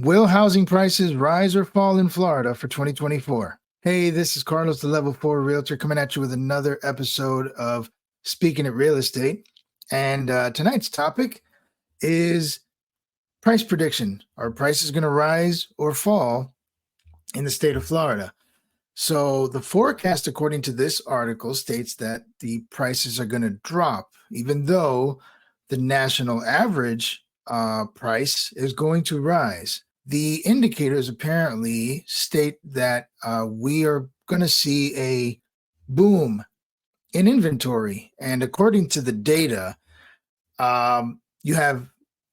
Will housing prices rise or fall in Florida for 2024? Hey, this is Carlos, the Level 4 Realtor, coming at you with another episode of Speaking at Real Estate. And tonight's topic is price prediction. Are prices going to rise or fall in the state of Florida? So, the forecast, according to this article, states that the prices are going to drop, even though the national average price is going to rise. The indicators apparently state that we are going to see a boom in inventory, and according to the data, you had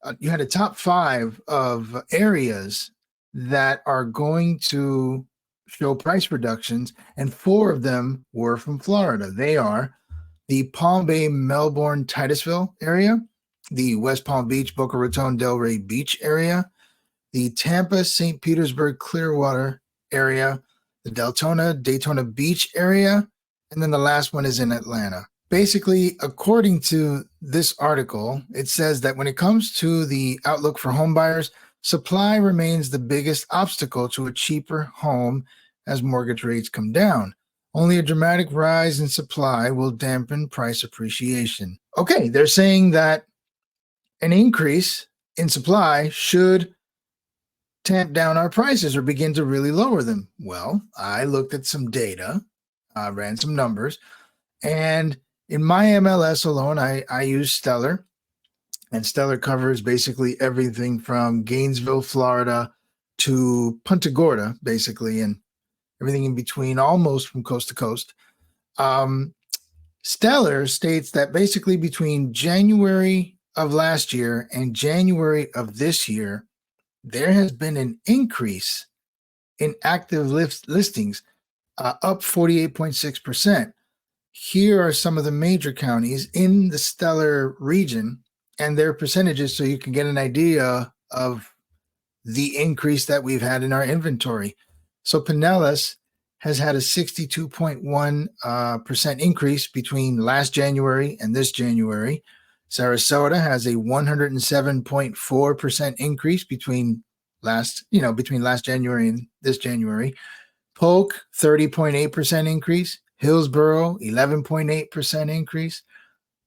a top five of areas that are going to show price reductions, and four of them were from Florida. They are the Palm Bay, Melbourne, Titusville area, the West Palm Beach, Boca Raton, Delray Beach area, the Tampa, St. Petersburg, Clearwater area, the Deltona, Daytona Beach area, and then the last one is in Atlanta. Basically, according to this article, it says that when it comes to the outlook for home buyers, supply remains the biggest obstacle to a cheaper home as mortgage rates come down. Only a dramatic rise in supply will dampen price appreciation. Okay, they're saying that an increase in supply should tamp down our prices or begin to really lower them. Well, I looked at some data, ran some numbers, and in my MLS alone, I use Stellar, and Stellar covers basically everything from Gainesville, Florida to Punta Gorda, basically, and everything in between, almost from coast to coast. Stellar states that basically between January of last year and January of this year, there has been an increase in active listings, up 48.6%. Here are some of the major counties in the Stellar region and their percentages so you can get an idea of the increase that we've had in our inventory. So Pinellas has had a 62.1% increase between last January and this January. Sarasota has a 107.4% increase between last January and this January. Polk, 30.8% increase. Hillsborough, 11.8% increase.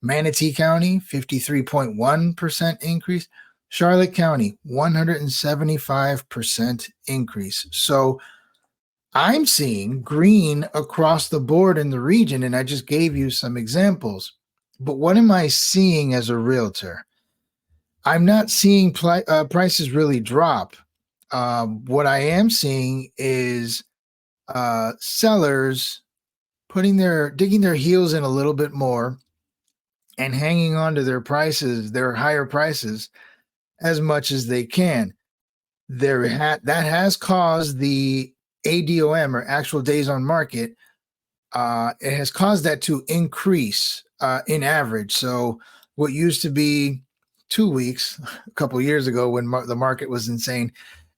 Manatee County, 53.1% increase. Charlotte County, 175% increase. So I'm seeing green across the board in the region, and I just gave you some examples. But what am I seeing as a realtor? I'm not seeing prices really drop. What I am seeing is sellers digging their heels in a little bit more and hanging on to their higher prices, as much as they can. That has caused the ADOM, or actual days on market. It has caused that to increase in average. So what used to be 2 weeks a couple of years ago when the market was insane,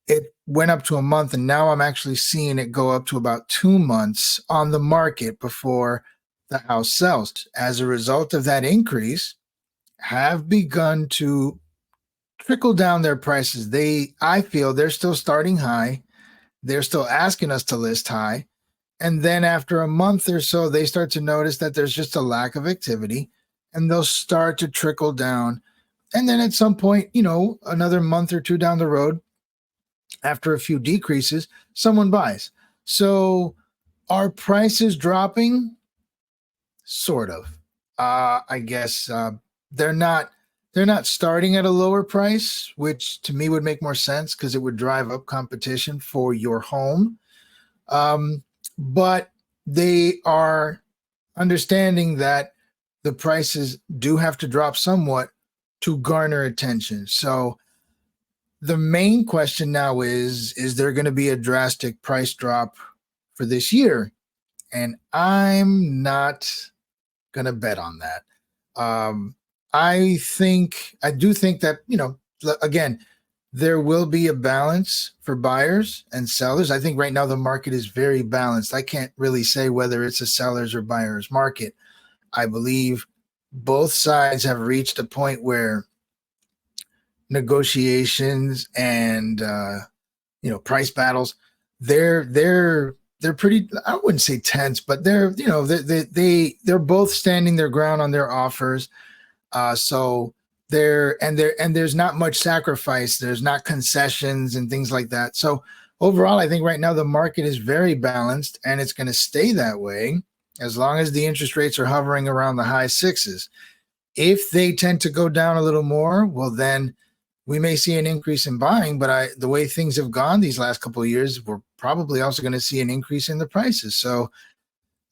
it went up to a month, and now I'm actually seeing it go up to about 2 months on the market before the house sells. As a result of that increase, have begun to trickle down their prices. I feel they're still starting high. They're still asking us to list high. And then after a month or so, they start to notice that there's just a lack of activity, and they'll start to trickle down. And then at some point, another month or two down the road, after a few decreases, someone buys. So are prices dropping? Sort of. I guess they're not starting at a lower price, which to me would make more sense because it would drive up competition for your home. But they are understanding that the prices do have to drop somewhat to garner attention. So the main question now is there going to be a drastic price drop for this year? And I'm not going to bet on that. I do think that, again, there will be a balance for buyers and sellers. I think right now the market is very balanced. I can't really say whether it's a seller's or buyer's market. I believe both sides have reached a point where negotiations and price battles. They're pretty, I wouldn't say tense, but they're both standing their ground on their offers. So there's not much sacrifice. There's not concessions and things like that. So overall, I think right now the market is very balanced, and it's going to stay that way as long as the interest rates are hovering around the high sixes. If they tend to go down a little more, well, then we may see an increase in buying. But the way things have gone these last couple of years, we're probably also going to see an increase in the prices. So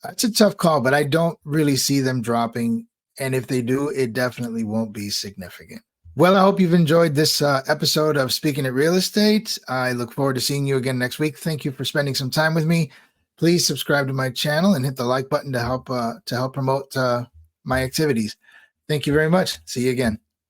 that's a tough call, but I don't really see them dropping. And if they do, it definitely won't be significant. Well, I hope you've enjoyed this episode of Speaking at Real Estate. I look forward to seeing you again next week. Thank you for spending some time with me. Please subscribe to my channel and hit the like button to help promote my activities. Thank you very much. See you again.